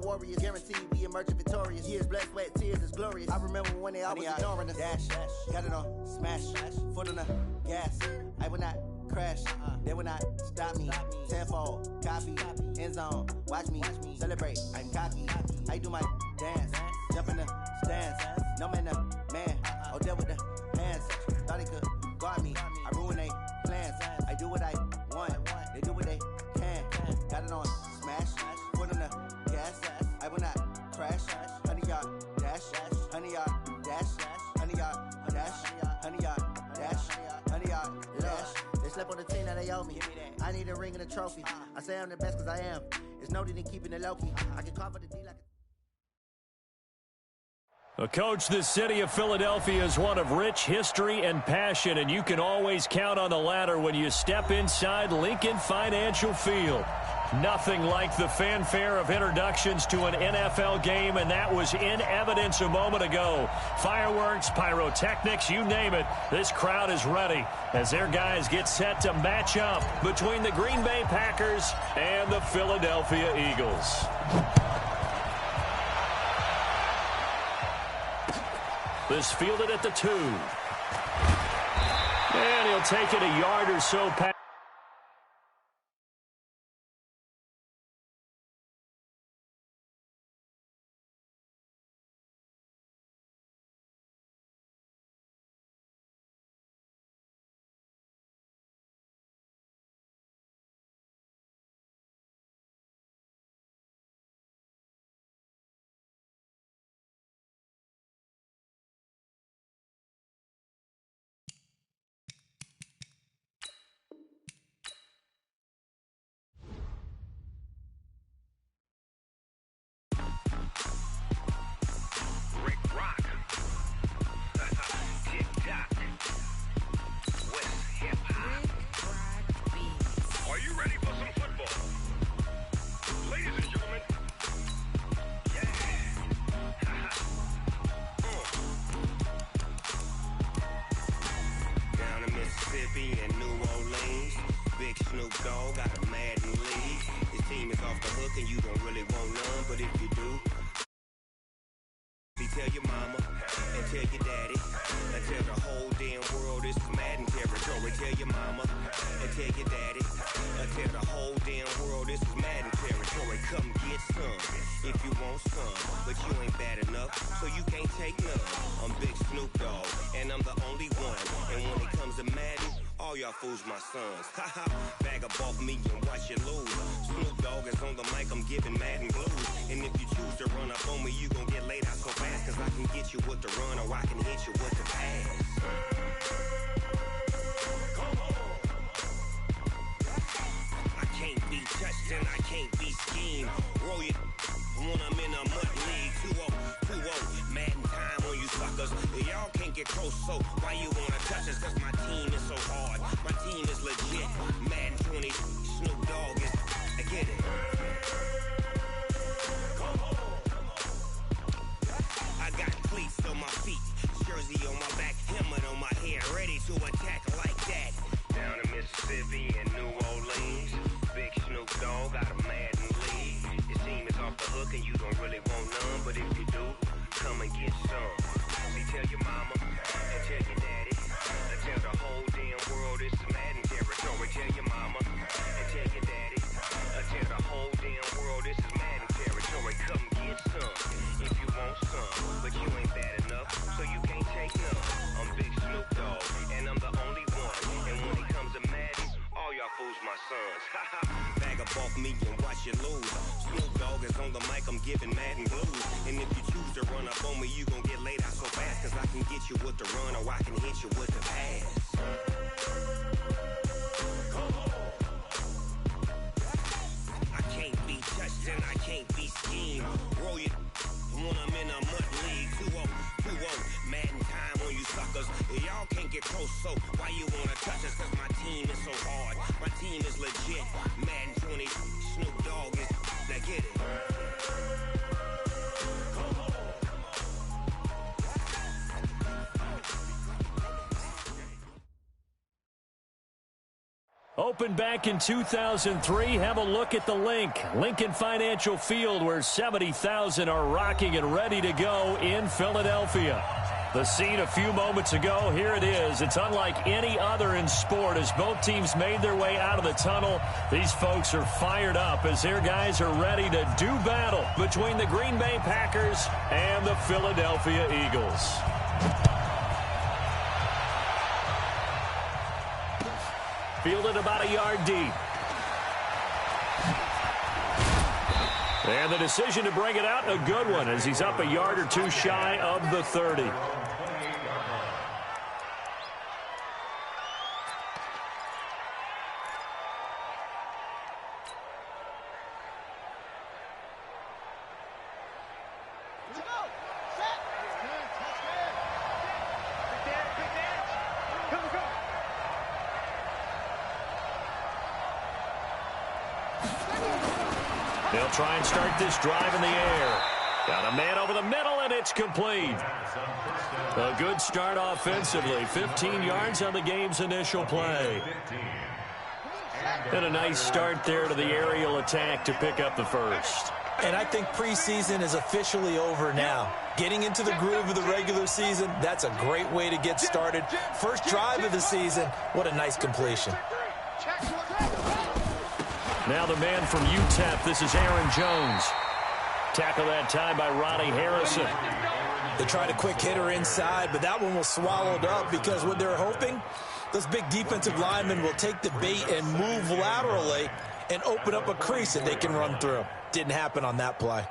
Warriors, guaranteed we emerging victorious. Years, blood, sweat, tears is glorious. I remember when they always ignoring us. Dash, got it on, smash, foot on the gas. I will not crash, they will not stop me. Tenfold, copy, end zone, watch me celebrate. I'm cocky, I do my dance, jump in the stands. No man, man, oh, deal with the hands. Thought he could guard me, I ruin they plans. I do what I want, they do what they can. Got it on, smash, foot on the gas, I will not crash. 100-yard dash, 100-yard dash, 100-yard dash, 100-yard dash, 100-yard dash. They slept on the team that they owe me. I need a ring and a trophy. I say I'm the best because I am. It's no need in keeping it low key. I can cover the D like a coach, the city of Philadelphia is one of rich history and passion, and you can always count on the latter when you step inside Lincoln Financial Field. Nothing like the fanfare of introductions to an NFL game, and that was in evidence a moment ago. Fireworks, pyrotechnics, you name it. This crowd is ready as their guys get set to match up between the Green Bay Packers and the Philadelphia Eagles. This fielded at the 2. And he'll take it a yard or so past. And New Orleans, Big Snoop Dogg got a Madden league. His team is off the hook and you don't really want none, but if you do, tell your mama and tell your daddy and tell the whole damn world this is Madden territory. Tell your mama and tell your daddy and tell the whole damn world this is Madden territory. Come get some if you want some, but you ain't bad enough, so you can't take none. I'm Big Snoop Dogg and I'm the only one, and when it comes to Madden, all y'all fools my sons. Haha, bag up off me and watch you lose. Snoop Dogg is on the mic, I'm giving Madden blues. And if you choose to run up on me, you gon' get laid out so fast, cause I can get you with the run or I can hit you with the pass. I can't be touched and I can't be schemed. Roll you when I'm in a mud league. 2-0, 2-0, Madden time on you suckers. Y'all can't get close, so why you wanna touch us? Cause my team is so hard, my team is legit. Madden 20, Snoop Dogg is, I get it. I got cleats on my feet, jersey on my back, helmet on my head, ready to attack like that. Down in Mississippi and New Orleans, Big Snoop Dogg got a Madden league. His team is off the hook and you don't really want none, but if you do, come and get some. See, tell your mama and tell your daddy and tell the whole damn world this is Madden territory. Tell your mama and tell your daddy and tell the whole damn world this is Madden territory. Come get some if you want some, but you ain't bad enough, so you can't take none. I'm Big Snoop Dogg and I'm the only one, and when it comes to Madden, all y'all fools my sons. Haha, bag up off me and watch you lose. Snoop Dogg is on the mic, I'm giving Madden blues. And if you choose to run up on me, you gon' get laid out so fast, cause I can get you with the run or I can hit you with the pass. I can't be touched and I can't be schemed. Roll you when I'm in a mud league. 2-0, 2-0, Madden time on you suckers. Y'all can't get close, so why you wanna touch us? Cause my team is so hard, my team is legit. Madden 20, Snoop Dogg is, now get it. Opened back in 2003, have a look at the Lincoln Financial Field, where 70,000 are rocking and ready to go in Philadelphia. The scene a few moments ago, here it is. It's unlike any other in sport as both teams made their way out of the tunnel. These folks are fired up as their guys are ready to do battle between the Green Bay Packers and the Philadelphia Eagles. Fielded about a yard deep. And the decision to bring it out, a good one, as he's up a yard or two shy of the 30. They'll try and start this drive in the air. Got a man over the middle, and it's complete. A good start offensively. 15 yards on the game's initial play. And a nice start there to the aerial attack to pick up the first. And I think preseason is officially over now. Getting into the groove of the regular season, that's a great way to get started. First drive of the season, what a nice completion. Now the man from UTEP, this is Aaron Jones. Tackle that time by Ronnie Harrison. They tried a quick hitter inside, but that one was swallowed up because what they're hoping, those big defensive linemen will take the bait and move laterally and open up a crease that they can run through. Didn't happen on that play.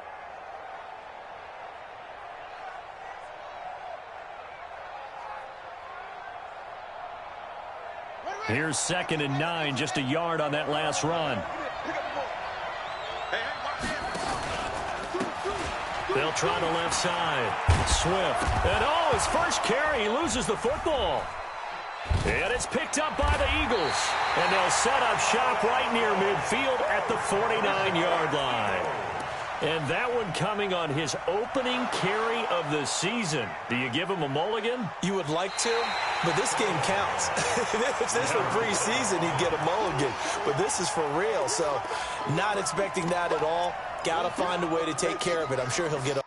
Here's 2nd and 9, just a yard on that last run. They'll try the left side. Swift. And oh, his first carry, he loses the football. And it's picked up by the Eagles. And they'll set up shop right near midfield at the 49-yard line. And that one coming on his opening carry of the season. Do you give him a mulligan? You would like to, but this game counts. If this were preseason, he'd get a mulligan. But this is for real, so not expecting that at all. Got to find a way to take care of it. I'm sure he'll get a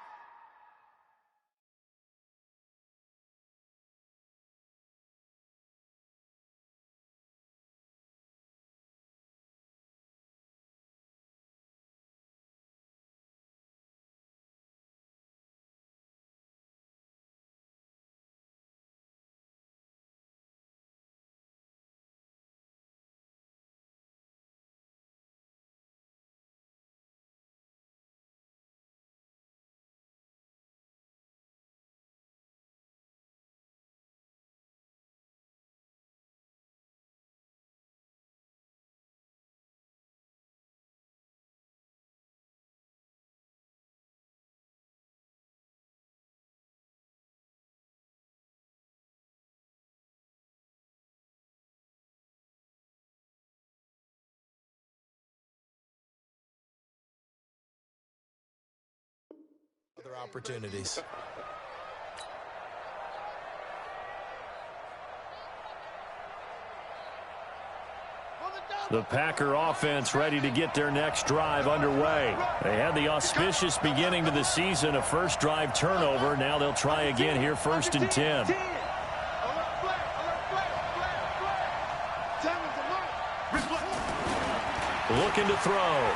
other opportunities. The Packer offense ready to get their next drive underway. They had the auspicious beginning to the season, a first drive turnover. Now they'll try again here, 1st and 10. Looking to throw.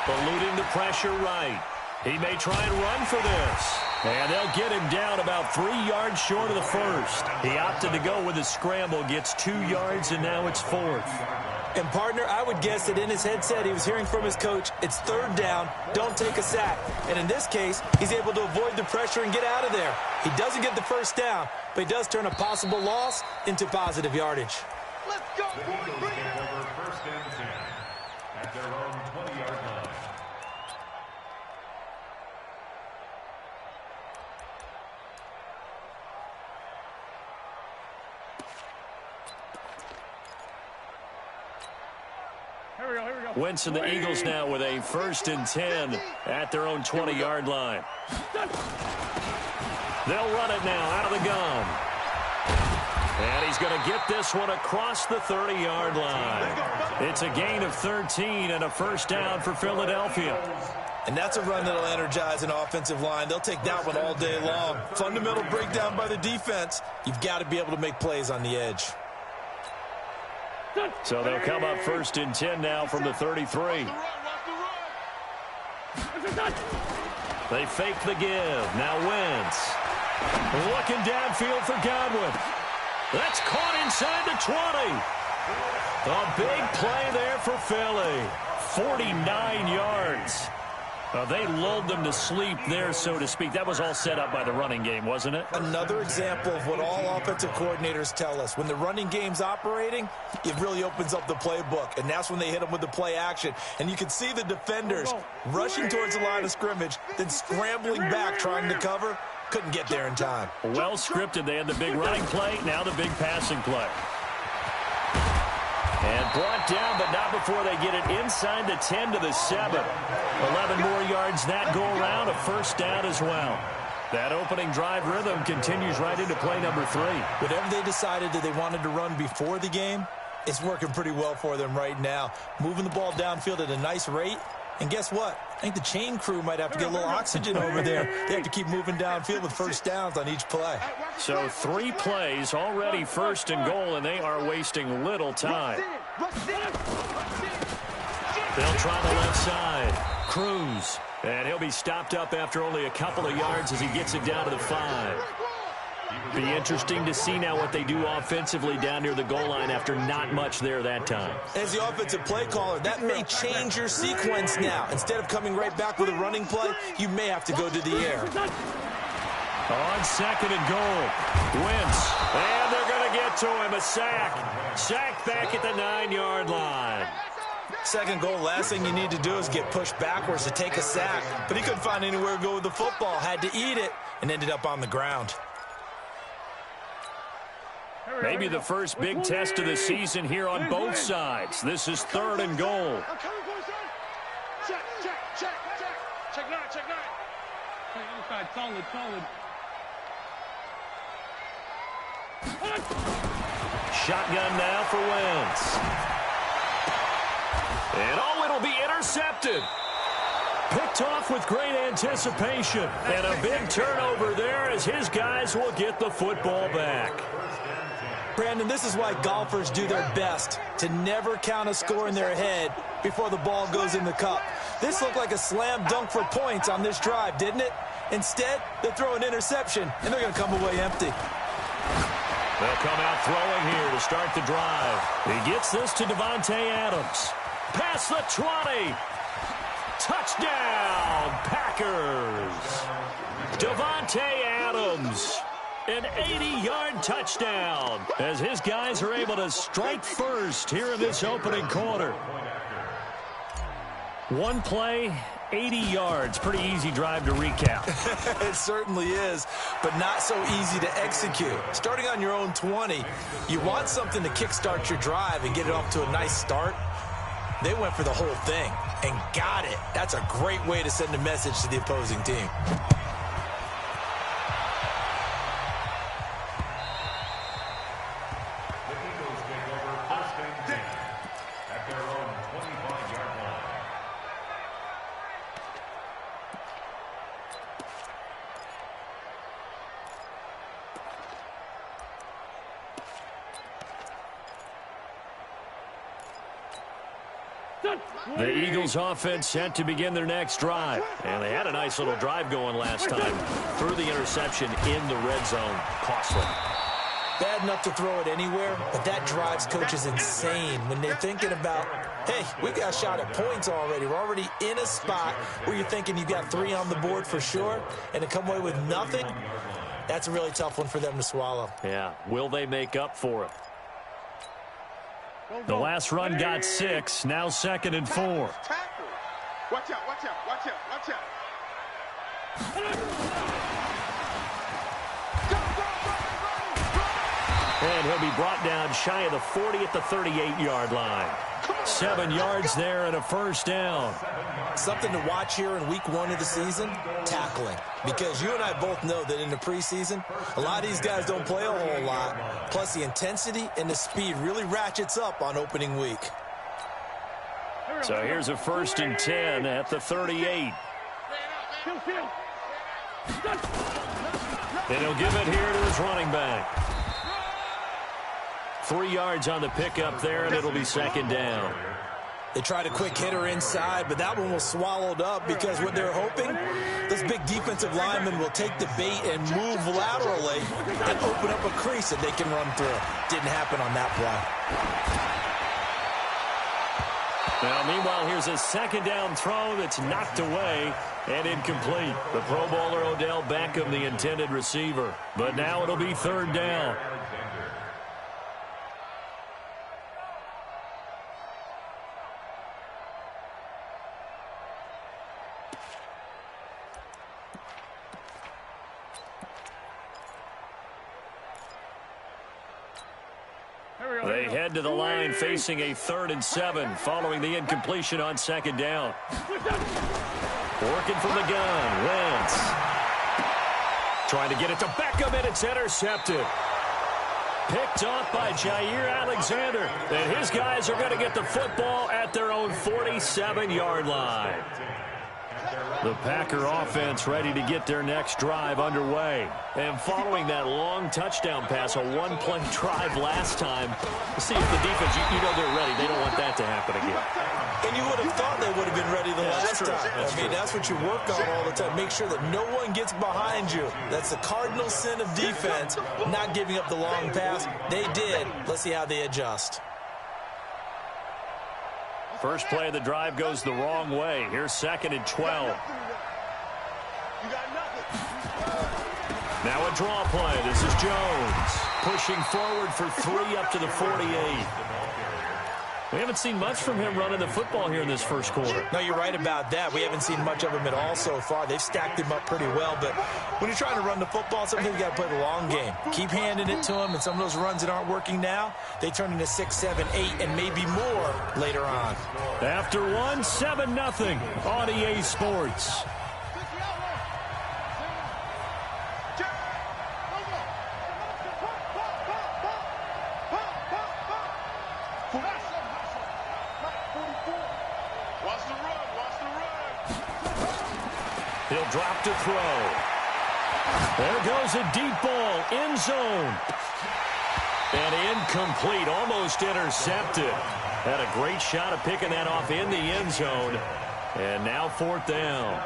Eluding the pressure right. He may try and run for this. And they'll get him down about 3 yards short of the first. He opted to go with a scramble, gets 2 yards, and now it's 4th. And, partner, I would guess that in his headset he was hearing from his coach, it's 3rd down, don't take a sack. And in this case, he's able to avoid the pressure and get out of there. He doesn't get the first down, but he does turn a possible loss into positive yardage. Let's go, boys. Bring it over 1st and 10 at their own 20-yard line. Wentz and the Eagles now with a 1st and 10 at their own 20-yard line. They'll run it now out of the gun. And he's going to get this one across the 30-yard line. It's a gain of 13 and a first down for Philadelphia. And that's a run that'll energize an offensive line. They'll take that one all day long. Fundamental breakdown by the defense. You've got to be able to make plays on the edge. So they'll come up first and 10 now from the 33. They fake the give. Now Wentz. Looking downfield for Godwin. That's caught inside the 20. A big play there for Philly. 49 yards. They lulled them to sleep there, so to speak. That was all set up by the running game, wasn't it? Another example of what all offensive coordinators tell us. When the running game's operating, it really opens up the playbook, and that's when they hit them with the play action. And you can see the defenders rushing towards the line of scrimmage, then scrambling back trying to cover. Couldn't get there in time. Well scripted. They had the big running play, now the big passing play. And brought down, but not before they get it inside the 10 to the 7. 11 more yards that go around, a first down as well. That opening drive rhythm continues right into play number 3. Whatever they decided that they wanted to run before the game, it's working pretty well for them right now. Moving the ball downfield at a nice rate. And guess what? I think the chain crew might have to get a little oxygen over there. They have to keep moving downfield with first downs on each play. So 3 plays, already first and goal, and they are wasting little time. They'll try the left side. Cruz. And he'll be stopped up after only a couple of yards as he gets it down to the 5. Be interesting to see now what they do offensively down near the goal line after not much there that time. As the offensive play caller, that may change your sequence now. Instead of coming right back with a running play, you may have to go to the air. On second and goal, Wentz. And they're going to get to him, a sack. Sack back at the 9-yard line. Second goal, last thing you need to do is get pushed backwards to take a sack. But he couldn't find anywhere to go with the football, had to eat it, and ended up on the ground. Maybe the first big test of the season here on both sides. This is third and goal. Check 9. Inside, solid. Shotgun now for Wentz. And it'll be intercepted. Picked off with great anticipation. And a big turnover there as his guys will get the football back. Brandon, this is why golfers do their best to never count a score in their head before the ball goes in the cup. This looked like a slam dunk for points on this drive, didn't it? Instead, they throw an interception, and they're going to come away empty. They'll come out throwing here to start the drive. He gets this to Davante Adams. Past the 20. Touchdown, Packers. Davante Adams. An 80-yard touchdown as his guys are able to strike first here in this opening quarter. One play, 80 yards. Pretty easy drive to recap. It certainly is, but not so easy to execute. Starting on your own 20, you want something to kickstart your drive and get it off to a nice start. They went for the whole thing and got it. That's a great way to send a message to the opposing team. The Eagles offense set to begin their next drive. And they had a nice little drive going last time. Threw the interception in the red zone. Costly. Bad enough to throw it anywhere, but that drives coaches insane when they're thinking about, hey, we got a shot at points already. We're already in a spot where you're thinking you got 3 on the board for sure, and to come away with nothing, that's a really tough one for them to swallow. Yeah, will they make up for it? The last run got 6, now second and 4. Watch out. And he'll be brought down shy of the 40 at the 38-yard line. Come 7 yards there and a first down. Something to watch here in week 1 of the season, tackling. Because you and I both know that in the preseason, a lot of these guys don't play a whole lot. Plus the intensity and the speed really ratchets up on opening week. So here's a 1st and 10 at the 38. And he'll give it here to his running back. 3 yards on the pickup there, and it'll be 2nd down. They tried a quick hitter inside, but that one was swallowed up because what they're hoping, those big defensive linemen will take the bait and move laterally and open up a crease that they can run through. Didn't happen on that play. Now, meanwhile, here's a 2nd down throw that's knocked away and incomplete. The Pro Bowler Odell Beckham, the intended receiver. But now it'll be 3rd down. They head to the line facing a 3rd and 7 following the incompletion on 2nd down. Working from the gun, Wentz. Trying to get it to Beckham, and it's intercepted. Picked off by Jair Alexander. And his guys are going to get the football at their own 47-yard line. The Packer offense ready to get their next drive underway. And following that long touchdown pass, a 1-play drive last time, we'll see if the defense, you know they're ready. They don't want that to happen again. And you would have thought they would have been ready the last time. That's what you work on all the time. Make sure that no one gets behind you. That's the cardinal sin of defense, not giving up the long pass. They did. Let's see how they adjust. First play of the drive goes the wrong way. Here's 2nd and 12. Now a draw play. This is Jones pushing forward for 3 up to the 48. We haven't seen much from him running the football here in this first quarter. No, you're right about that. We haven't seen much of him at all so far. They've stacked him up pretty well, but when you're trying to run the football, sometimes you got to play the long game. Keep handing it to him, and some of those runs that aren't working now, they turn into 6, 7, 8, and maybe more later on. After 1, 7-0 on EA Sports. He'll drop to throw. There goes a deep ball, end zone. And incomplete, almost intercepted. Had a great shot of picking that off in the end zone. And now 4th down.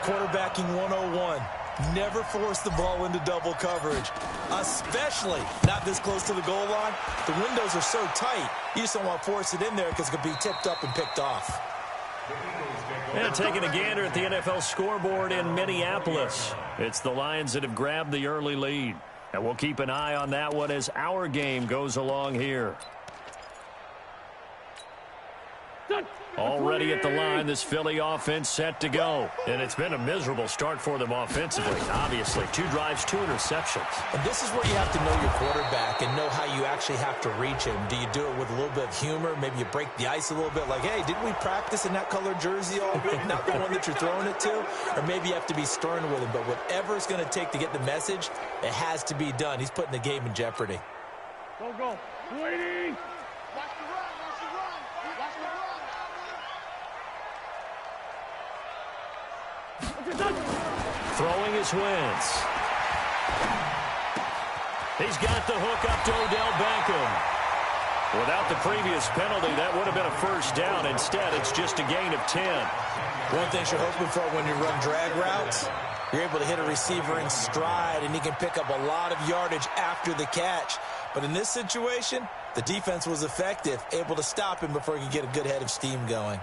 Quarterbacking 101. Never force the ball into double coverage, especially not this close to the goal line. The windows are so tight, you just don't want to force it in there because it could be tipped up and picked off. And taking a gander at the NFL scoreboard in Minneapolis. It's the Lions that have grabbed the early lead. And we'll keep an eye on that one as our game goes along here. Already at the line, this Philly offense set to go. And it's been a miserable start for them offensively. Obviously, 2 drives, 2 interceptions. And this is where you have to know your quarterback and know how you actually have to reach him. Do you do it with a little bit of humor? Maybe you break the ice a little bit like, hey, didn't we practice in that colored jersey all week? Not the one that you're throwing it to? Or maybe you have to be stern with him. But whatever it's going to take to get the message, it has to be done. He's putting the game in jeopardy. Go. Waiting. Throwing is Wentz. He's got the hook up to Odell Beckham. Without the previous penalty, that would have been a first down. Instead, it's just a gain of 10. One thing you're hoping for when you run drag routes, you're able to hit a receiver in stride, and he can pick up a lot of yardage after the catch. But in this situation, the defense was effective, able to stop him before he could get a good head of steam going.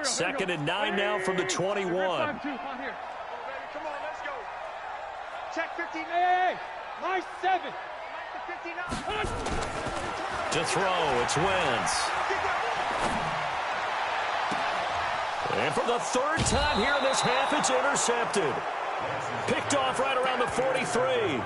Second and 9 now from the 21. Come on, let's go. Check 15. Hey, my 7. To throw, it's Wentz. And for the 3rd time here in this half, it's intercepted. Picked off right around the 43.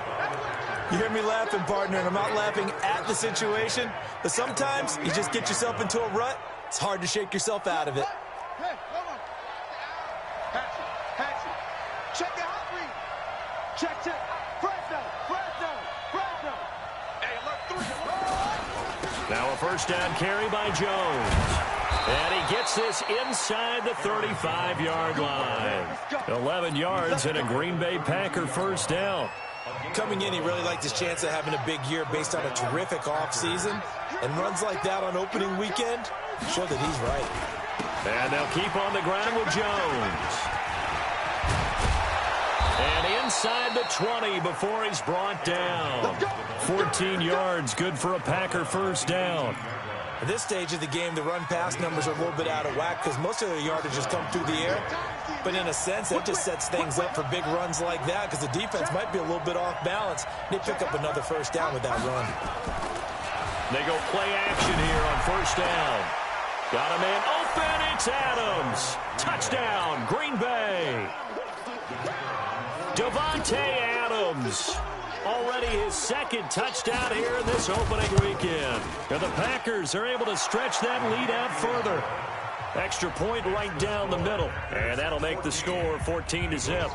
You hear me laughing, partner, and I'm not laughing at the situation, but sometimes you just get yourself into a rut. It's hard to shake yourself out of it. Hey, come on. Patsy. Check the hot read. Check. Fresno. Hey, alert 3. Now a first down carry by Jones. And he gets this inside the 35-yard line. 11 yards and a Green Bay Packer first down. Coming in, he really liked his chance of having a big year based on a terrific offseason. And runs like that on opening weekend show that he's right. And they'll keep on the ground with Jones. And inside the 20 before he's brought down. 14 yards, good for a Packer first down. At this stage of the game, the run-pass numbers are a little bit out of whack because most of their yardage has come through the air. But in a sense, that just sets things up for big runs like that because the defense might be a little bit off balance. They pick up another first down with that run. They go play action here on first down. Got a man open. It's Adams. Touchdown, Green Bay. Davante Adams. Already his second touchdown here in this opening weekend. And the Packers are able to stretch that lead out further. Extra point right down the middle. And that'll make the score 14-0.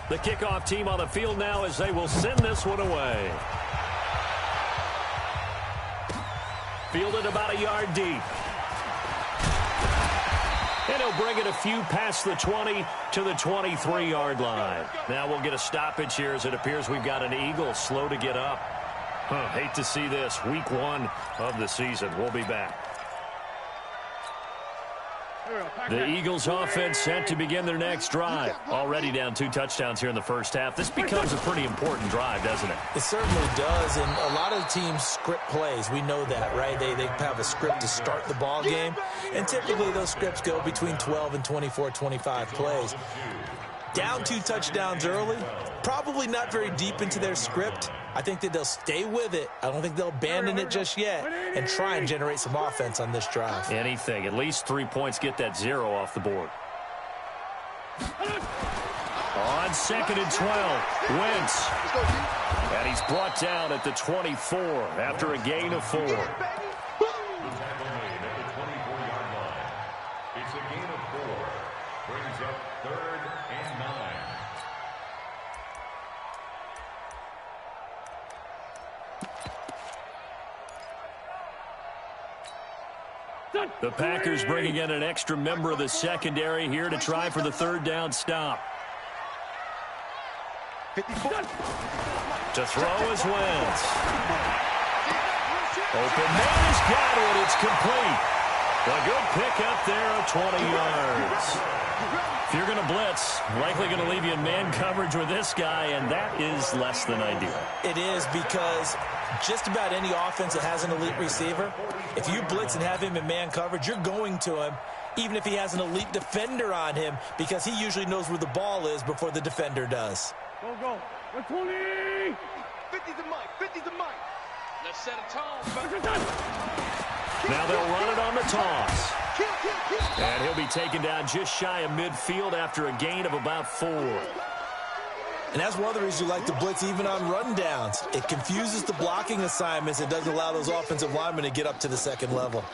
The kickoff team on the field now as they will send this one away. Fielded about a yard deep. And he'll bring it a few past the 20 to the 23-yard line. Now we'll get a stoppage here as it appears we've got an Eagle slow to get up. Hate to see this. Week 1 of the season. We'll be back. The Eagles offense set to begin their next drive. Already down 2 touchdowns here in the first half. This becomes a pretty important drive, doesn't it? It certainly does, and a lot of teams script plays. We know that, right? They have a script to start the ball game, and typically those scripts go between 12 and 24, 25 plays. Down 2 touchdowns early, probably not very deep into their script. I think that they'll stay with it. I don't think they'll abandon it just yet and try and generate some offense on this drive. Anything. At least 3 points, get that 0 off the board. On 2nd and 12, Wentz. And he's brought down at the 24 after a gain of 4. It's a gain of 4. Brings up 3rd and 9. The Packers bringing in an extra member of the secondary here to try for the 3rd down stop. 54. To throw is Wentz. Open man has got it. It's complete. A good pickup there of 20 yards. If you're going to blitz, likely going to leave you in man coverage with this guy, and that is less than ideal. It is because just about any offense that has an elite receiver, if you blitz and have him in man coverage, you're going to him, even if he has an elite defender on him, because he usually knows where the ball is before the defender does. Go. 20. 50's the mic. Let's set a tone. Now they'll run it on the toss. And he'll be taken down just shy of midfield after a gain of about 4. And that's one of the reasons you like to blitz even on rundowns. It confuses the blocking assignments. It doesn't allow those offensive linemen to get up to the second level.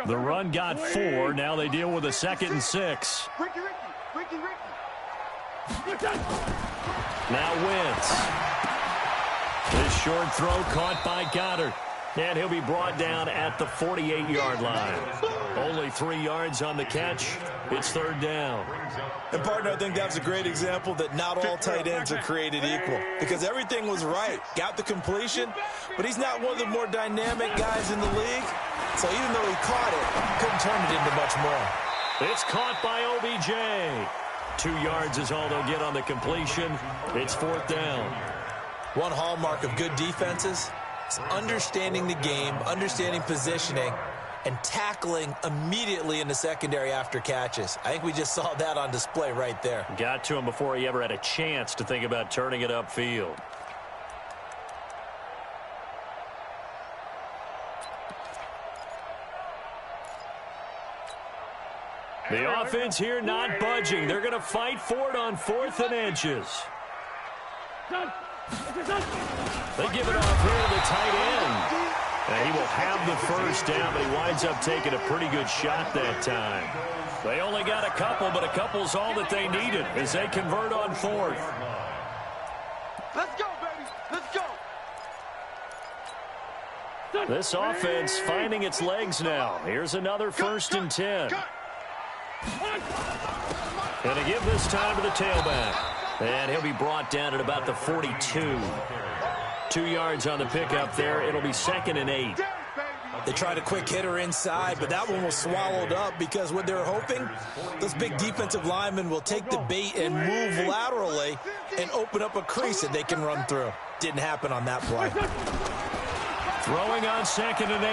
The run got 4. Now they deal with a 2nd and 6. Ricky. Now Wentz. This short throw caught by Goddard. And he'll be brought down at the 48-yard line. Only 3 yards on the catch. It's 3rd down. And, partner, I think that was a great example that not all tight ends are created equal. Because everything was right. Got the completion, but he's not one of the more dynamic guys in the league. So even though he caught it, couldn't turn it into much more. It's caught by OBJ. 2 yards is all they'll get on the completion. It's 4th down. One hallmark of good defenses is understanding the game, understanding positioning, and tackling immediately in the secondary after catches. I think we just saw that on display right there. Got to him before he ever had a chance to think about turning it upfield. The offense here not budging. They're going to fight for it on 4th and inches. They give it off here to the tight end. And he will have the first down, but he winds up taking a pretty good shot that time. They only got a couple, but a couple's all that they needed as they convert on 4th. Let's go, baby. Let's go. This offense finding its legs now. Here's another 1st and 10. Going to give this time to the tailback. And he'll be brought down at about the 42. 2 yards on the pickup there. It'll be 2nd and 8. They tried a quick hitter inside, but that one was swallowed up because what they're hoping, those big defensive linemen will take the bait and move laterally and open up a crease that they can run through. Didn't happen on that play. Throwing on 2nd and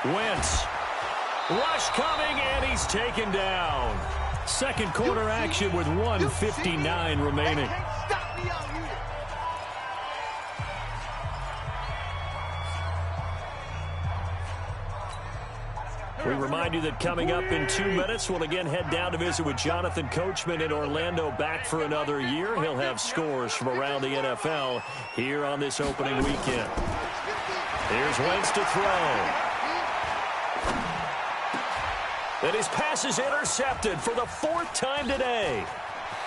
8. Wentz. Rush coming, and he's taken down. Second quarter action with 1:59 remaining. We remind you that coming up in 2 minutes, we'll again head down to visit with Jonathan Coachman in Orlando, back for another year. He'll have scores from around the NFL here on this opening weekend. Here's Wentz to throw. And his pass is intercepted for the 4th time today.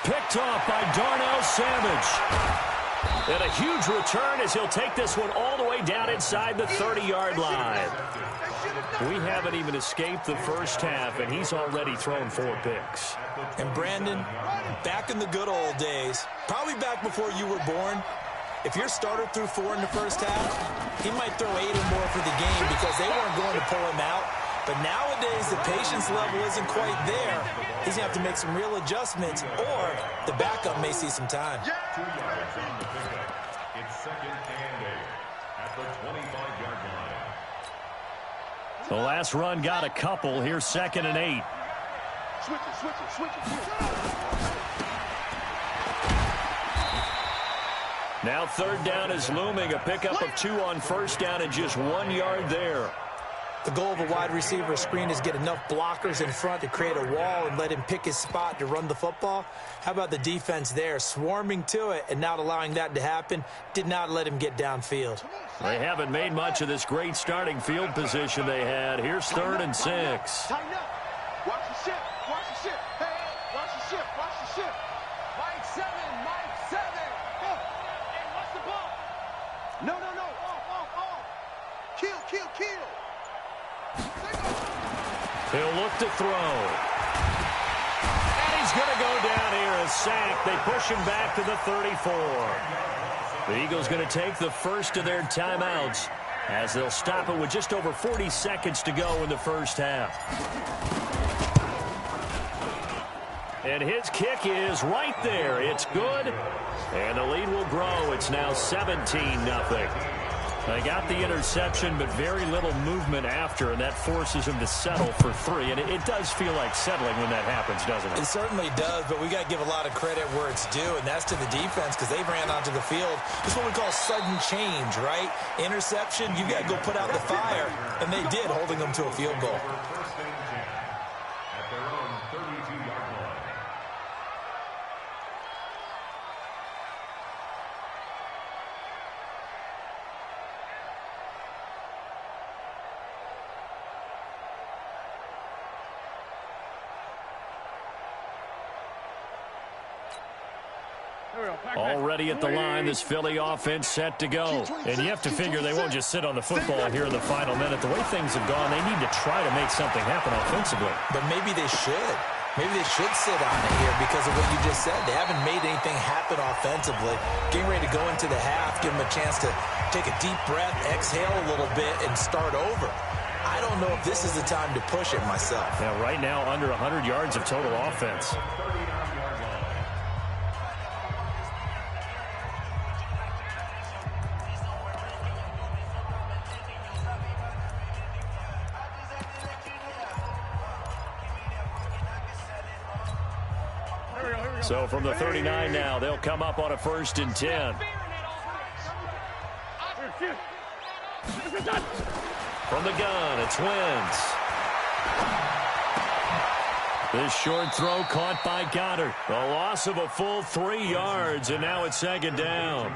Picked off by Darnell Savage. And a huge return as he'll take this one all the way down inside the 30-yard line. We haven't even escaped the first half, and he's already thrown 4 picks. And Brandon, back in the good old days, probably back before you were born, if your starter threw 4 in the first half, he might throw 8 or more for the game because they weren't going to pull him out. But nowadays, the patience level isn't quite there. He's going to have to make some real adjustments, or the backup may see some time. 2 yards on the pickup. It's 2nd and 8 at the 25-yard line. The last run got a couple. Here's 2nd and 8. Switch it. Now 3rd down is looming. A pickup of 2 on 1st down and just 1 yard there. The goal of a wide receiver screen is get enough blockers in front to create a wall and let him pick his spot to run the football. How about the defense there, swarming to it and not allowing that to happen? Did not let him get downfield. They haven't made much of this great starting field position they had. Here's 3rd and 6. Tighten up. Watch the ship. Hey, watch the ship. Mike 7. Hey, watch the ball. No. Off. Kill. He'll look to throw. And he's going to go down here, a sack. They push him back to the 34. The Eagles going to take the first of their timeouts as they'll stop it with just over 40 seconds to go in the first half. And his kick is right there. It's good. And the lead will grow. It's now 17-0. They got the interception, but very little movement after, and that forces him to settle for 3. And it does feel like settling when that happens, doesn't it? It certainly does, but we got to give a lot of credit where it's due, and that's to the defense because they ran onto the field. This is what we call sudden change, right? Interception, you got to go put out the fire, and they did, holding them to a field goal. First and 10 at their own 32-yard line. Already at the line, this Philly offense set to go. And you have to figure they won't just sit on the football here in the final minute. The way things have gone, they need to try to make something happen offensively. But maybe they should. Maybe they should sit on it here because of what you just said. They haven't made anything happen offensively. Getting ready to go into the half, give them a chance to take a deep breath, exhale a little bit, and start over. I don't know if this is the time to push it myself. Yeah, right now under 100 yards of total offense. So from the 39 now, they'll come up on a 1st and 10. From the gun, it's Wentz. This short throw caught by Goddard. A loss of a full 3 yards, and now it's 2nd down.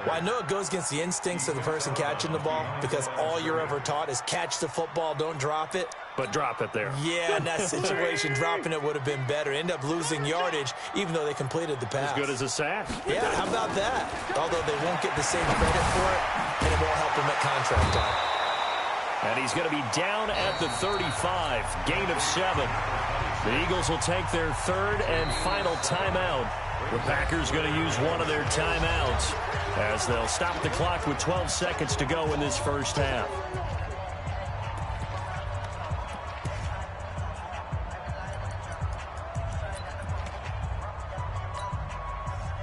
Well, I know it goes against the instincts of the person catching the ball because all you're ever taught is catch the football, don't drop it. But drop it there. Yeah, in that situation, dropping it would have been better. End up losing yardage, even though they completed the pass. As good as a sack. Yeah, how about that? Although they won't get the same credit for it, and it won't help them at contract time. And he's going to be down at the 35, gain of 7. The Eagles will take their 3rd and final timeout. The Packers going to use one of their timeouts as they'll stop the clock with 12 seconds to go in this first half.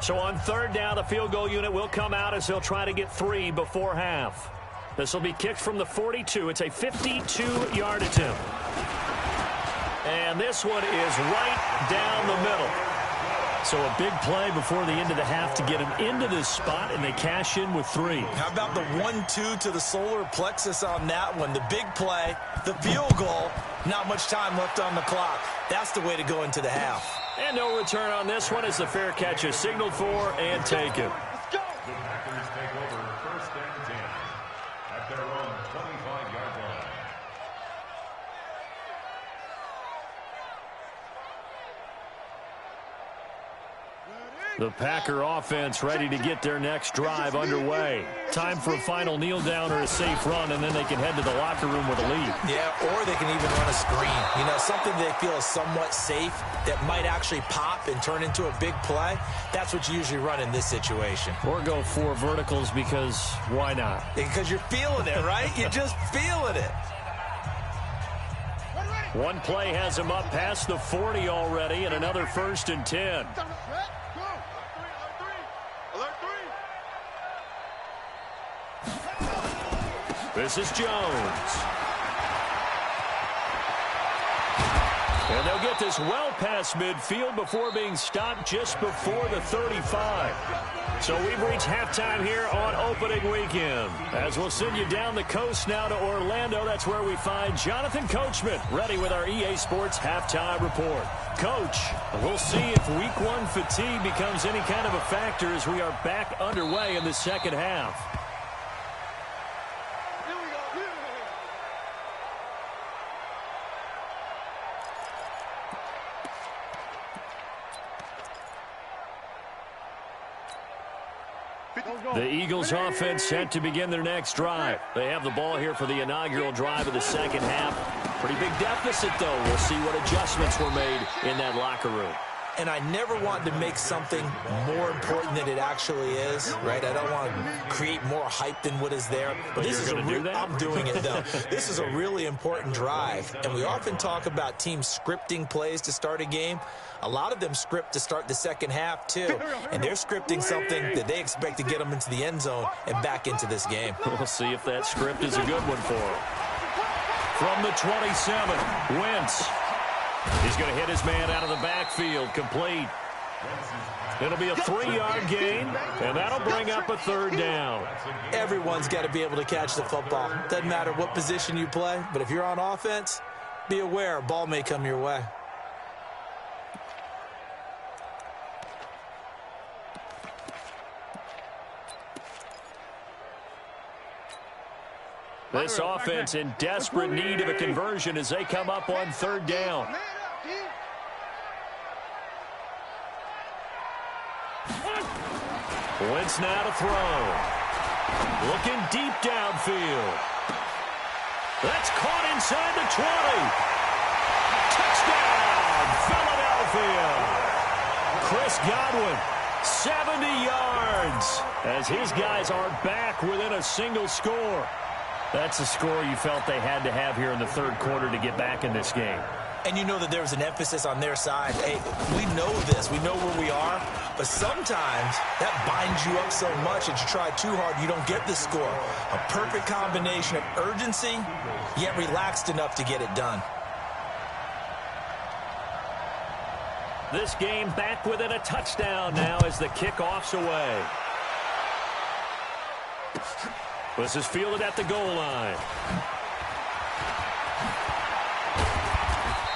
So on 3rd down, the field goal unit will come out as they'll try to get 3 before half. This will be kicked from the 42. It's a 52-yard attempt. And this one is right down the middle. So a big play before the end of the half to get him into this spot, and they cash in with 3. How about the 1-2 to the solar plexus on that one? The big play, the field goal, not much time left on the clock. That's the way to go into the half. And no return on this one as the fair catch is signaled for and taken. The Packers take over 1st and 10 at their own 25-yard line. The Packer offense ready to get their next drive underway. Time for a final kneel down or a safe run, and then they can head to the locker room with a lead. Yeah, or they can even run a screen. You know, something they feel is somewhat safe that might actually pop and turn into a big play. That's what you usually run in this situation. Or go 4 verticals because why not? Because you're feeling it, right? You're just feeling it. One play has him up past the 40 already, and another 1st and 10. This is Jones. And they'll get this well past midfield before being stopped just before the 35. So we've reached halftime here on opening weekend. As we'll send you down the coast now to Orlando, that's where we find Jonathan Coachman ready with our EA Sports halftime report. Coach, we'll see if week 1 fatigue becomes any kind of a factor as we are back underway in the second half. The Eagles offense set to begin their next drive. They have the ball here for the inaugural drive of the second half. Pretty big deficit, though. We'll see what adjustments were made in that locker room. And I never want to make something more important than it actually is, right? I don't want to create more hype than what is there. But this is do that? I'm doing it, though. This is a really important drive. And we often talk about teams scripting plays to start a game. A lot of them script to start the second half, too. And they're scripting something that they expect to get them into the end zone and back into this game. We'll see if that script is a good one for them. From the 27, Wentz. He's going to hit his man out of the backfield, complete. It'll be a 3-yard gain, and that'll bring up a 3rd down. Everyone's got to be able to catch the football. Doesn't matter what position you play, but if you're on offense, be aware a ball may come your way. This offense in desperate need of a conversion as they come up on 3rd down. Wentz now to throw. Looking deep downfield. That's caught inside the 20. Touchdown, Philadelphia. Chris Godwin, 70 yards as his guys are back within a single score. That's a score you felt they had to have here in the 3rd quarter to get back in this game. And you know that there was an emphasis on their side. Hey, we know this. We know where we are. But sometimes that binds you up so much that you try too hard, you don't get the score. A perfect combination of urgency, yet relaxed enough to get it done. This game back within a touchdown now as the kickoff's away. This is fielded at the goal line.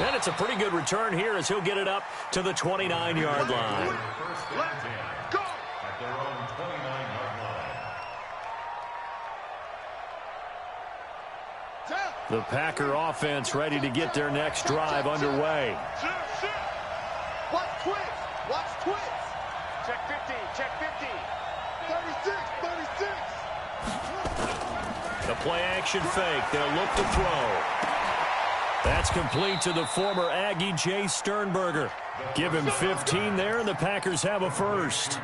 And it's a pretty good return here as he'll get it up to the 29-yard line. First and 10 at their own 29-yard line. The Packer offense ready to get their next drive underway. Watch twist. Watch twist. Check 50. Check 50. 36. 36. The play action fake. They'll look to throw. That's complete to the former Aggie Jay Sternberger. Give him 15 there, and the Packers have a first.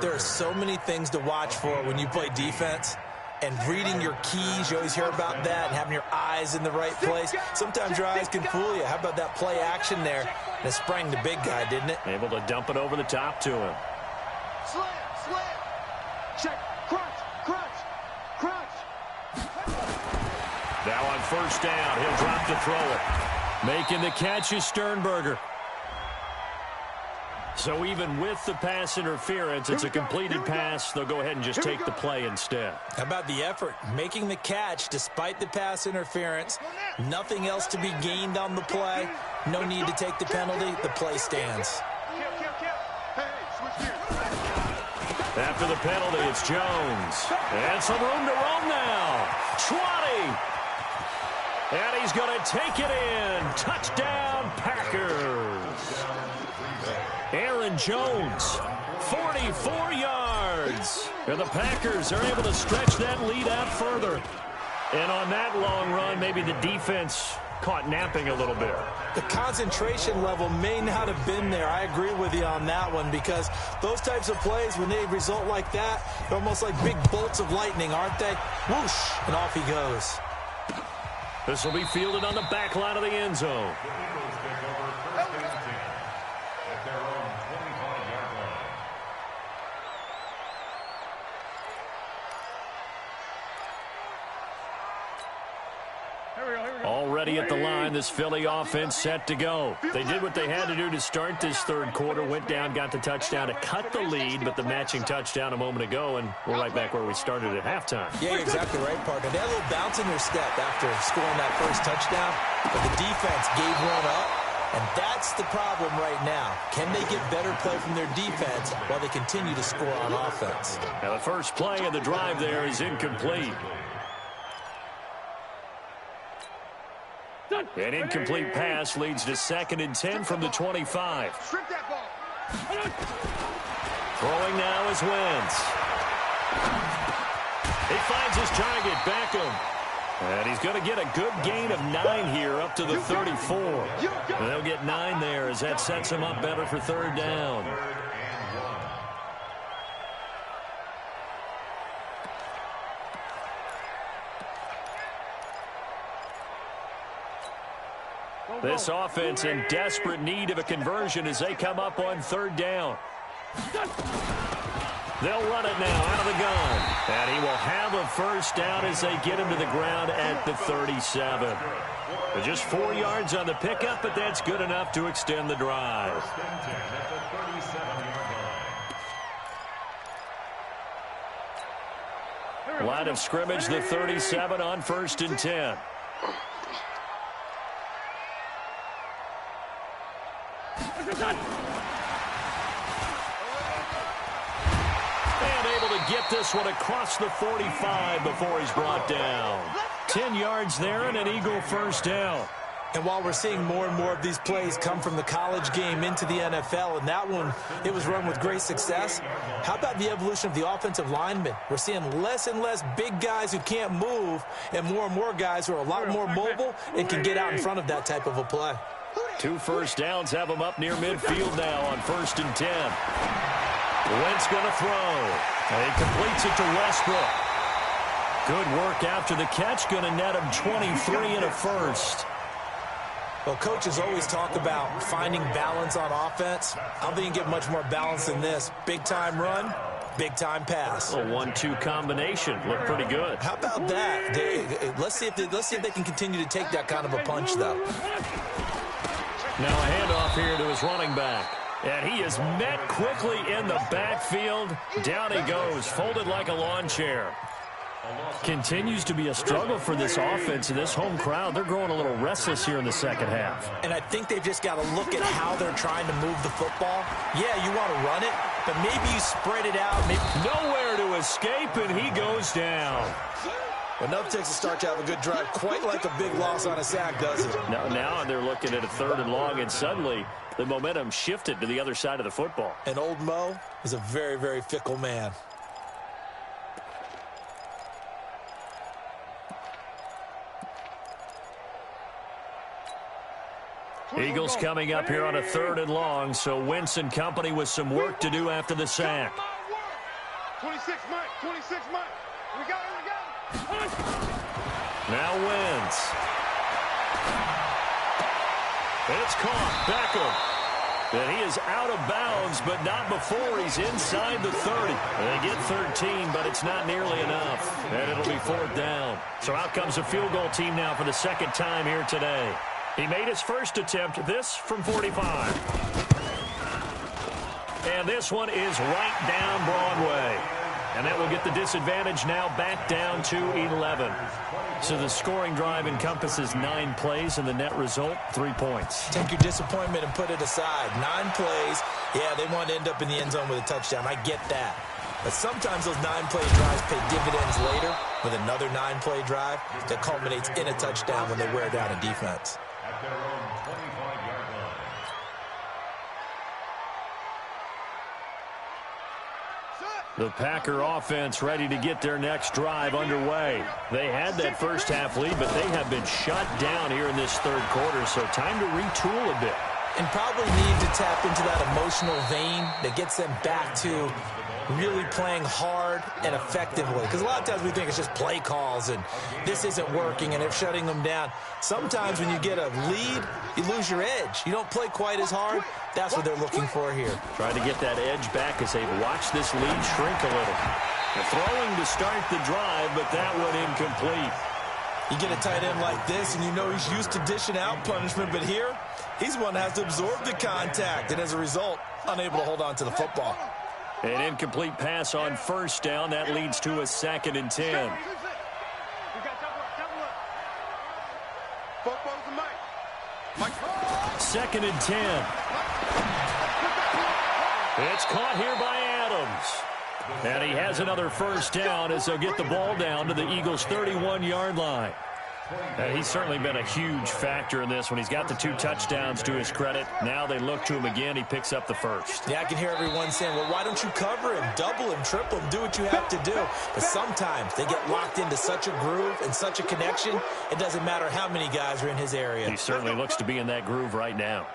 There are so many things to watch for when you play defense. And reading your keys, you always hear about that, and having your eyes in the right place. Sometimes your eyes can fool you. How about that play action there? And it sprang the big guy, didn't it? Able to dump it over the top to him. Slam. Check. Crunch. Now on first down, he'll drop to throw it. Making the catch is Sternberger. So even with the pass interference, it's a completed pass. They'll go ahead and just take the play instead. How about the effort? Making the catch despite the pass interference. Nothing else to be gained on the play. No need to take the penalty. The play stands. After the penalty, it's Jones. And some room to roam now. 20. And he's going to take it in. Touchdown, Packers. Aaron Jones, 44 yards. And the Packers are able to stretch that lead out further. And on that long run, maybe the defense caught napping a little bit. The concentration level may not have been there. I agree with you on that one, because those types of plays, when they result like that, they're almost like big bolts of lightning, aren't they? Whoosh, and off he goes. This will be fielded on the back line of the end zone. The Eagles take over first and 10 at their own 25-yard line. Already at the line, this Philly offense set to go. They did what they had to do to start this third quarter, went down, got the touchdown to cut the lead, but the matching touchdown a moment ago, and we're right back where we started at halftime. Yeah, you're exactly right, partner. They had a little bounce in their step after scoring that first touchdown, but the defense gave one up, and that's the problem right now. Can they get better play from their defense while they continue to score on offense? Now the first play of the drive there is incomplete. An incomplete pass leads to 2nd and 10 from the 25. Throwing now is Wentz. He finds his target, Beckham. And he's going to get a good gain of 9 here up to the 34. And they'll get 9 there as that sets him up better for third down. This offense in desperate need of a conversion as they come up on third down. They'll run it now out of the gun. And he will have a first down as they get him to the ground at the 37. Just 4 yards on the pickup, but that's good enough to extend the drive. Line of scrimmage, the 37 on 1st and 10. And able to get this one across the 45 before he's brought down. 10 yards there and an Eagle first down. And while we're seeing more and more of these plays come from the college game into the NFL, and that one, it was run with great success, how about the evolution of the offensive linemen? We're seeing less and less big guys who can't move and more guys who are a lot more mobile and can get out in front of that type of a play. 2 first downs have him up near midfield now on 1st and 10. Wentz going to throw. And he completes it to Westbrook. Good work after the catch. Going to net him 23 and a first. Well, coaches always talk about finding balance on offense. I don't think you get much more balance than this. Big-time run, big-time pass. A 1-2 combination. Looked pretty good. How about that? Let's see if they can continue to take that kind of a punch, though. Now a handoff here to his running back. And he is met quickly in the backfield. Down he goes, folded like a lawn chair. Continues to be a struggle for this offense and this home crowd. They're growing a little restless here in the second half. And I think they've just got to look at how they're trying to move the football. Yeah, you want to run it, but maybe you spread it out. Nowhere to escape, and he goes down. Enough takes a start to have a good drive, quite like a big loss on a sack, does it? Now they're looking at a 3rd and long, and suddenly the momentum shifted to the other side of the football. And old Mo is a very, very fickle man. Eagles coming up here on a 3rd and long, so Wentz and company with some work to do after the sack. 26 Mike, 26 Mike. We got it. Now Wentz. It's caught. Beckham. And he is out of bounds, but not before he's inside the 30. They get 13, but it's not nearly enough. And it'll be 4th down. So out comes a field goal team now for the 2nd time here today. He made his first attempt, this from 45. And this one is right down Broadway. And that will get the disadvantage now back down to 11. So the scoring drive encompasses 9 plays, and the net result, 3 points. Take your disappointment and put it aside. 9 plays. Yeah, they want to end up in the end zone with a touchdown. I get that. But sometimes those 9-play drives pay dividends later with another 9-play drive that culminates in a touchdown when they wear down a defense. At their own 25-yard line. The Packer offense ready to get their next drive underway. They had that first half lead, but they have been shut down here in this 3rd quarter, so time to retool a bit. And probably need to tap into that emotional vein that gets them back to really playing hard and effectively. Because a lot of times we think it's just play calls and this isn't working and it's shutting them down. Sometimes when you get a lead, you lose your edge. You don't play quite as hard. That's what they're looking for here. Trying to get that edge back as they've watched this lead shrink a little. They're throwing to start the drive, but that one incomplete. You get a tight end like this, and you know he's used to dishing out punishment, but here, he's the one that has to absorb the contact, and as a result, unable to hold on to the football. An incomplete pass on 1st down. That leads to a 2nd and 10. Second and 10. It's caught here by Adams. And he has another 1st down as they'll get the ball down to the Eagles' 31-yard line. And he's certainly been a huge factor in this one. He's got the 2 touchdowns to his credit. Now they look to him again. He picks up the 1st. Yeah, I can hear everyone saying, well, why don't you cover him, double him, triple him, do what you have to do. But sometimes they get locked into such a groove and such a connection, it doesn't matter how many guys are in his area. He certainly looks to be in that groove right now.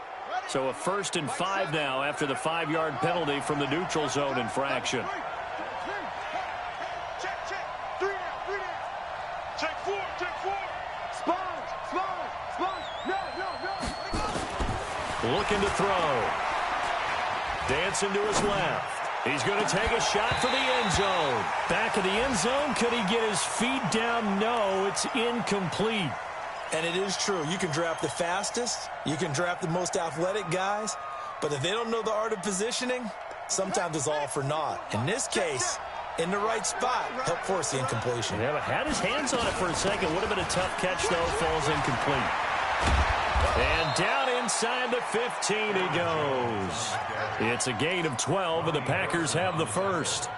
So a 1st and 5 now after the 5-yard penalty from the neutral zone infraction. Looking to throw. Dancing to his left. He's going to take a shot for the end zone. Back of the end zone. Could he get his feet down? No, it's incomplete. And it is true. You can draft the fastest. You can draft the most athletic guys. But if they don't know the art of positioning, sometimes it's all for naught. In this case, in the right spot, help force the incompletion. Yeah, but had his hands on it for a second. Would have been a tough catch, though. Falls incomplete. And down inside the 15 he goes. It's a gain of 12, and the Packers have the 1st.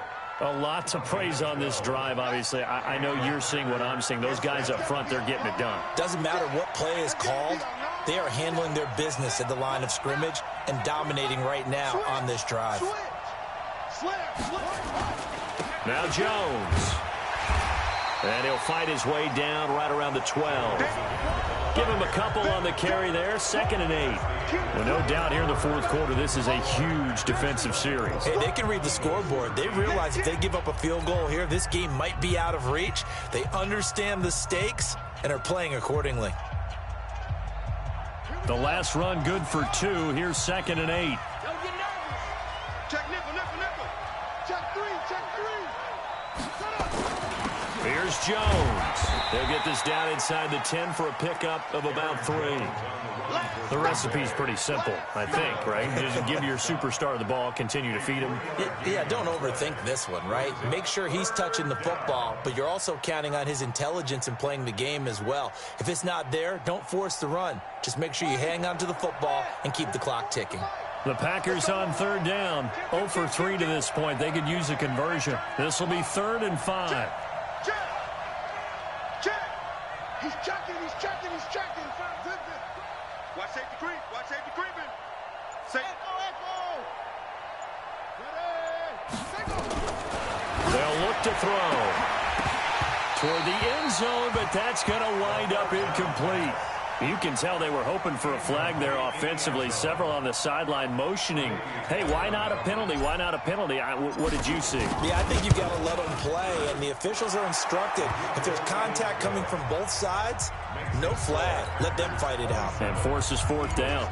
A lot to praise on this drive, obviously. I know you're seeing what I'm seeing. Those guys up front, they're getting it done. Doesn't matter what play is called. They are handling their business at the line of scrimmage and dominating right now on this drive. Now Jones. And he'll fight his way down right around the 12. Give him a couple on the carry there. 2nd and 8. Well, no doubt here in the 4th quarter, this is a huge defensive series. Hey, they can read the scoreboard. They realize if they give up a field goal here, this game might be out of reach. They understand the stakes and are playing accordingly. The last run good for 2. Here's 2nd and 8. Check nickel. Check 3. Here Here's Jones. They'll get this down inside the 10 for a pickup of about 3. The recipe's pretty simple, I think, right? Just give your superstar the ball, continue to feed him. Yeah, don't overthink this one, right? Make sure he's touching the football, but you're also counting on his intelligence in playing the game as well. If it's not there, don't force the run. Just make sure you hang on to the football and keep the clock ticking. The Packers on 3rd down, 0 for 3 to this point. They could use a conversion. This will be 3rd and 5. Check. He's checking. Watch safety creeping. They'll look to throw toward the end zone, but that's going to wind up incomplete. You can tell they were hoping for a flag there offensively. Several on the sideline motioning, hey, why not a penalty? Why not a penalty? What did you see? Yeah, I think you've got to let them play, and the officials are instructed. If there's contact coming from both sides, no flag. Let them fight it out. And forces 4th down.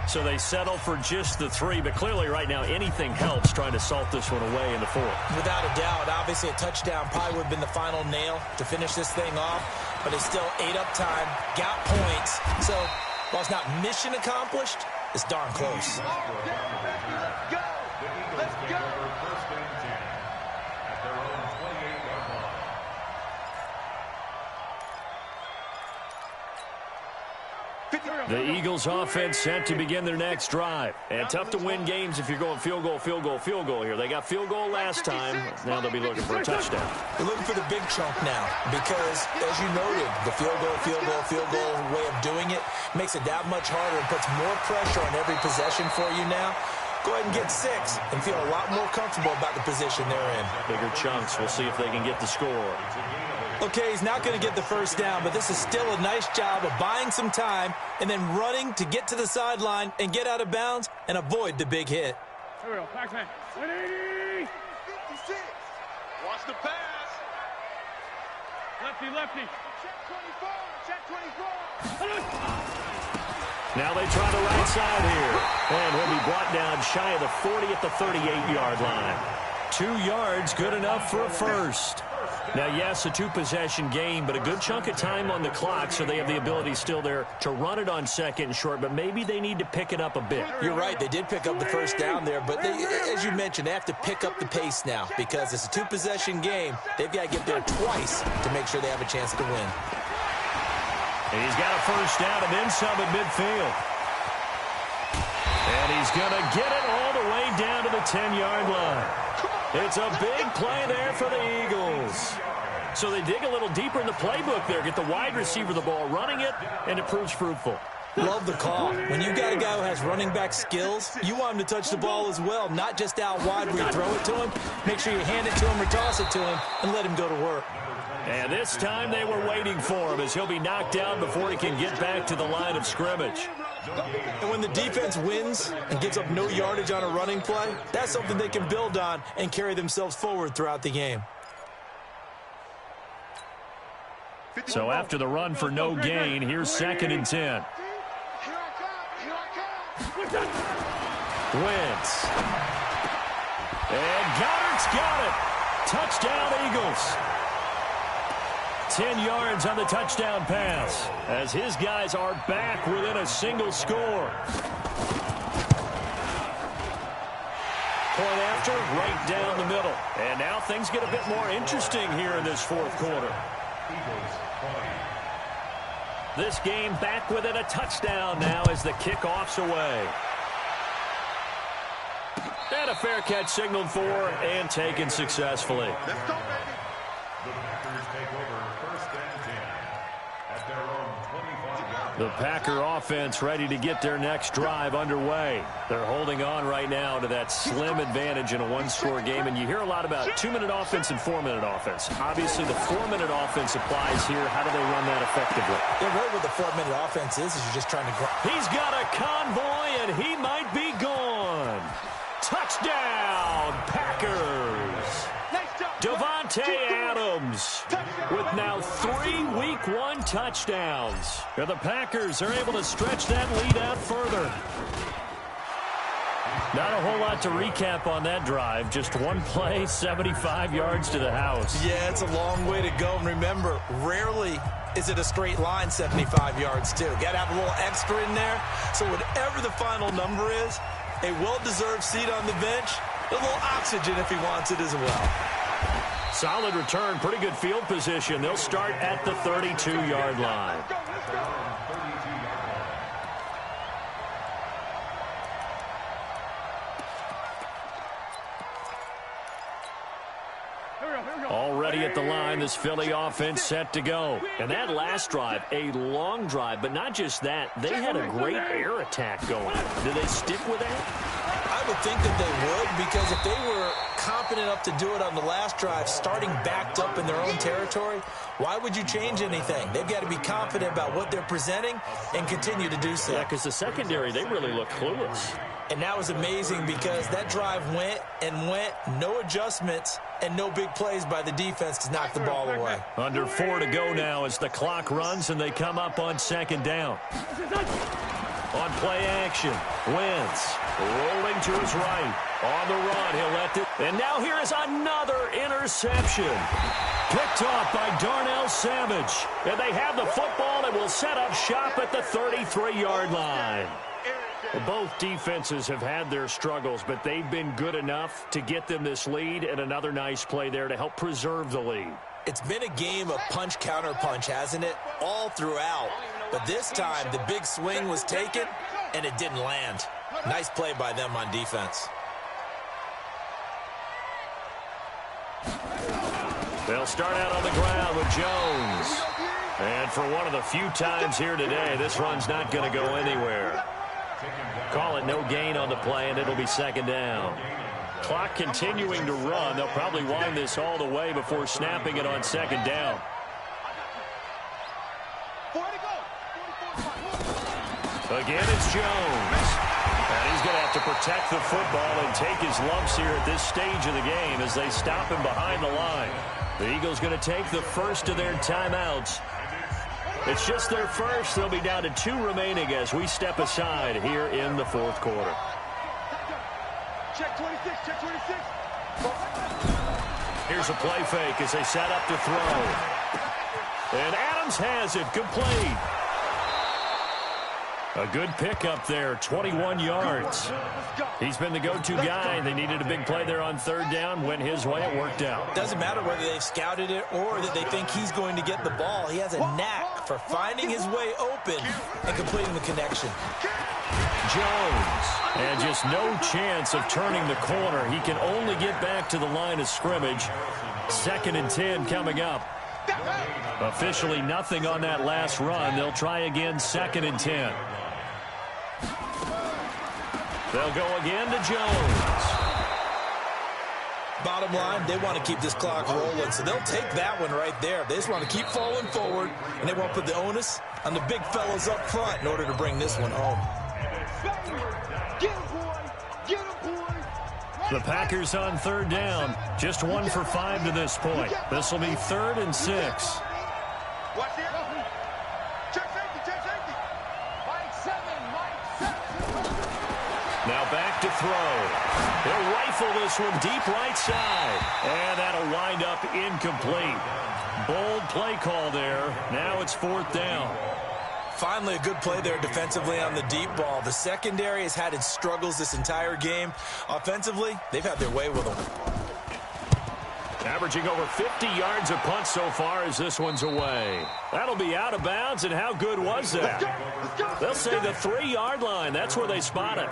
So they settle for just the 3, but clearly right now anything helps trying to salt this one away in the 4th. Without a doubt, obviously a touchdown probably would have been the final nail to finish this thing off, but it's still 8 up time, got points. So while it's not mission accomplished, it's darn close. Let's go. First and 10 at their own 28-yard line. The Eagles offense set to begin their next drive. And tough to win games if you're going field goal here. They got field goal last time. Now they'll be looking for a touchdown. They're looking for the big chunk now because, as you noted, the field goal way of doing it makes it that much harder and puts more pressure on every possession for you now. Go ahead and get 6 and feel a lot more comfortable about the position they're in. Bigger chunks. We'll see if they can get the score. Okay, he's not going to get the first down, but this is still a nice job of buying some time and then running to get to the sideline and get out of bounds and avoid the big hit. Here we go. Paxman. 180. 56. Watch the pass. Lefty. Check 24. Now they try the right side here. And he'll be brought down shy of the 40 at the 38-yard line. 2 yards, good enough for a first. Now, yes, a 2-possession game, but a good chunk of time on the clock, so they have the ability still there to run it on 2nd and short, but maybe they need to pick it up a bit. You're right. They did pick up the first down there, but as you mentioned, they have to pick up the pace now because it's a 2-possession game. They've got to get there twice to make sure they have a chance to win. And he's got a first down and then some at midfield. And he's going to get it all the way down to the 10-yard line. It's a big play there for the Eagles. So they dig a little deeper in the playbook there, get the wide receiver the ball, running it, and it proves fruitful. Love the call. When you got a guy who has running back skills, you want him to touch the ball as well, not just out wide where you throw it to him. Make sure you hand it to him or toss it to him and let him go to work. And this time they were waiting for him as he'll be knocked down before he can get back to the line of scrimmage. And when the defense wins and gives up no yardage on a running play, that's something they can build on and carry themselves forward throughout the game. So after the run for no gain, here's 2nd and 10. Wentz. And Goddard's got it. Touchdown, Eagles. 10 yards on the touchdown pass as his guys are back within a single score. Point after, right down the middle. And now things get a bit more interesting here in this 4th quarter. This game back within a touchdown now as the kickoff's away. And a fair catch signaled for and taken successfully. Let's go, baby. The Packers take over 1st and 10 at their own 25-yard line. The Packer offense ready to get their next drive underway. They're holding on right now to that slim advantage in a 1-score game, and you hear a lot about 2-minute offense and 4-minute offense. Obviously, the 4-minute offense applies here. How do they run that effectively? Yeah, right, what the 4-minute offense is you're just trying to grind. He's got a convoy, and he might be gone. Touchdown, Packers. Devontae Adams with now 3 Week 1 touchdowns. And the Packers are able to stretch that lead out further. Not a whole lot to recap on that drive. Just one play, 75 yards to the house. Yeah, it's a long way to go. And remember, rarely is it a straight line 75 yards, too. Got to have a little extra in there. So whatever the final number is, a well-deserved seat on the bench, a little oxygen if he wants it as well. Solid return, pretty good field position. They'll start at the 32-yard line. Already at the line, this Philly offense set to go. And that last drive, a long drive, but not just that. They had a great air attack going. Do they stick with that? I would think that they would, because if they were confident enough to do it on the last drive, starting backed up in their own territory, why would you change anything? They've got to be confident about what they're presenting and continue to do so. Yeah, because the secondary, they really look clueless. And that was amazing because that drive went and went, no adjustments, and no big plays by the defense to knock the ball away. Under 4 to go now as the clock runs and they come up on second down. On play action, Wentz rolling to his right. On the run, he'll let it. And now here is another interception. Picked off by Darnell Savage. And they have the football and will set up shop at the 33-yard line. Both defenses have had their struggles, but they've been good enough to get them this lead, and another nice play there to help preserve the lead. It's been a game of punch-counter-punch, hasn't it? All throughout. But this time, the big swing was taken, and it didn't land. Nice play by them on defense. They'll start out on the ground with Jones. And for one of the few times here today, this run's not going to go anywhere. Call it no gain on the play, and it'll be second down. Clock continuing to run. They'll probably wind this all the way before snapping it on second down. Again, it's Jones. And he's going to have to protect the football and take his lumps here at this stage of the game as they stop him behind the line. The Eagles going to take the first of their timeouts. It's just their first. They'll be down to 2 remaining as we step aside here in the fourth quarter. Check 26, check 26. Here's a play fake as they set up to throw. And Adams has it, complete. A good pickup there, 21 yards. He's been the go-to guy. They needed a big play there on third down. Went his way, it worked out. Doesn't matter whether they've scouted it or that they think he's going to get the ball. He has a knack for finding his way open and completing the connection. Jones, and just no chance of turning the corner. He can only get back to the line of scrimmage. 2nd and 10 coming up. Officially nothing on that last run. They'll try again, 2nd and 10. They'll go again to Jones. Bottom line, they want to keep this clock rolling, so they'll take that one right there. They just want to keep falling forward, and they won't put the onus on the big fellas up front in order to bring this one home. Get him, boy. Get him, boy. The Packers on third down. Just 1 for 5 to this point. This will be 3rd and 6. Watch it. Check safety, check safety. Mike 7, Mike 7. Now back to throw. He'll rifle this one deep right side. And that'll wind up incomplete. Bold play call there. Now it's 4th down. Finally, a good play there defensively on the deep ball. The secondary has had its struggles this entire game. Offensively, they've had their way with them. Averaging over 50 yards a punt so far as this one's away. That'll be out of bounds, and how good was that? They'll say the 3-yard line. That's where they spot it.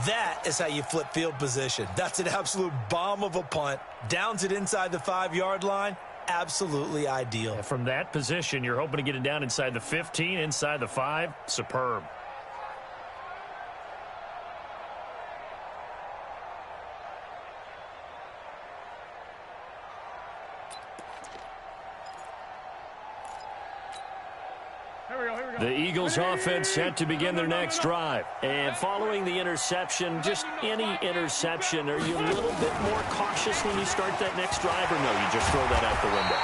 That is how you flip field position. That's an absolute bomb of a punt. Downs it inside the 5-yard line. Absolutely ideal. From that position, you're hoping to get it down inside the 15, inside the 5. Superb. The Eagles offense set to begin their next drive. And following the interception, just any interception, are you a little bit more cautious when you start that next drive, or no, you just throw that out the window?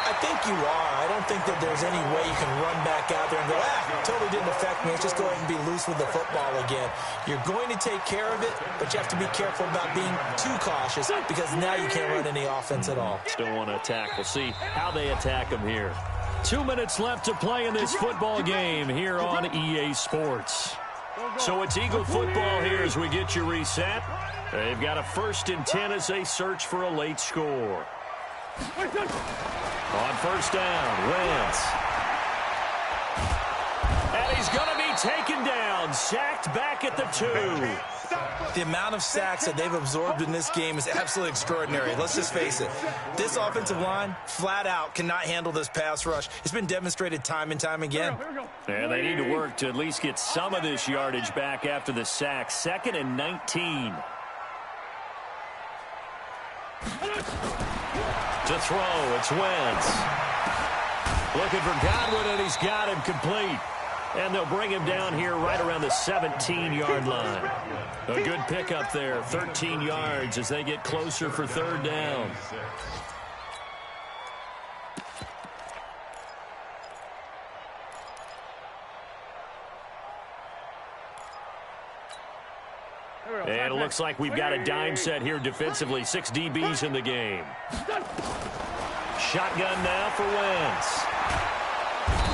I think you are. I don't think that there's any way you can run back out there and go, totally didn't affect me. Let's just go ahead and be loose with the football again. You're going to take care of it, but you have to be careful about being too cautious because now you can't run any offense at all. Still want to attack. We'll see how they attack him here. 2 minutes left to play in this football game here on EA Sports. So it's Eagle football here as we get you reset. They've got a 1st and 10 as they search for a late score. On first down, Wentz. And he's going to be taken down, sacked back at the 2. The amount of sacks that they've absorbed in this game is absolutely extraordinary. Let's just face it. This offensive line, flat out, cannot handle this pass rush. It's been demonstrated time and time again. And they need to work to at least get some of this yardage back after the sack. 2nd and 19. To throw, it's Wentz. Looking for Godwin, and he's got him complete. And they'll bring him down here right around the 17-yard line. A good pickup there, 13 yards as they get closer for 3rd down. And it looks like we've got a dime set here defensively. 6 DBs in the game. Shotgun now for Wentz.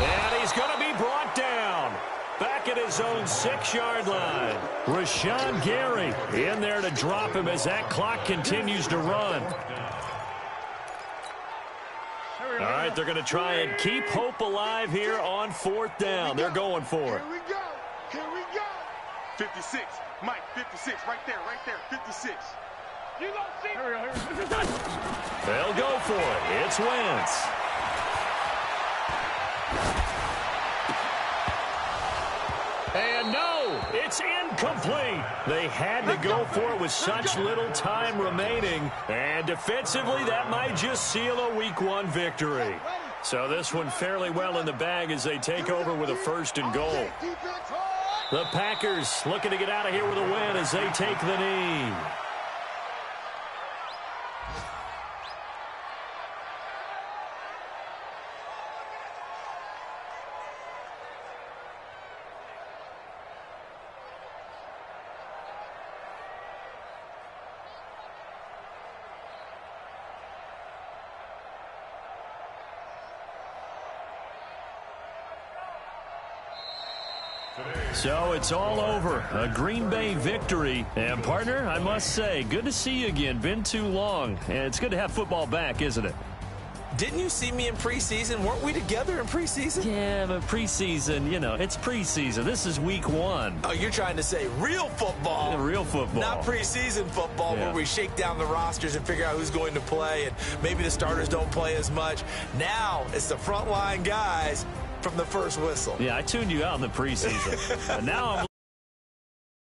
And he's going to be brought down. Back at his own 6-yard line. Rashawn Gary in there to drop him as that clock continues to run. All right, they're going to try and keep hope alive here on 4th down. They're going for it. Here we go. Here we go. 56. Mike, 56. Right there. 56. You don't see. Here we go. They'll go for it. It's Wentz. And no, it's incomplete. They had to go for it with such little time remaining. And defensively, that might just seal a Week 1 victory. So this one fairly well in the bag as they take over with a 1st and goal. The Packers looking to get out of here with a win as they take the knee. So it's all over. A Green Bay victory. And, partner, I must say, good to see you again. Been too long. And it's good to have football back, isn't it? Didn't you see me in preseason? Weren't we together in preseason? Yeah, but preseason, you know, it's preseason. This is Week 1. Oh, you're trying to say real football. Yeah, real football. Not preseason football where we shake down the rosters and figure out who's going to play, and maybe the starters don't play as much. Now it's the frontline guys from the first whistle. Yeah, I tuned you out in the preseason. And now I'm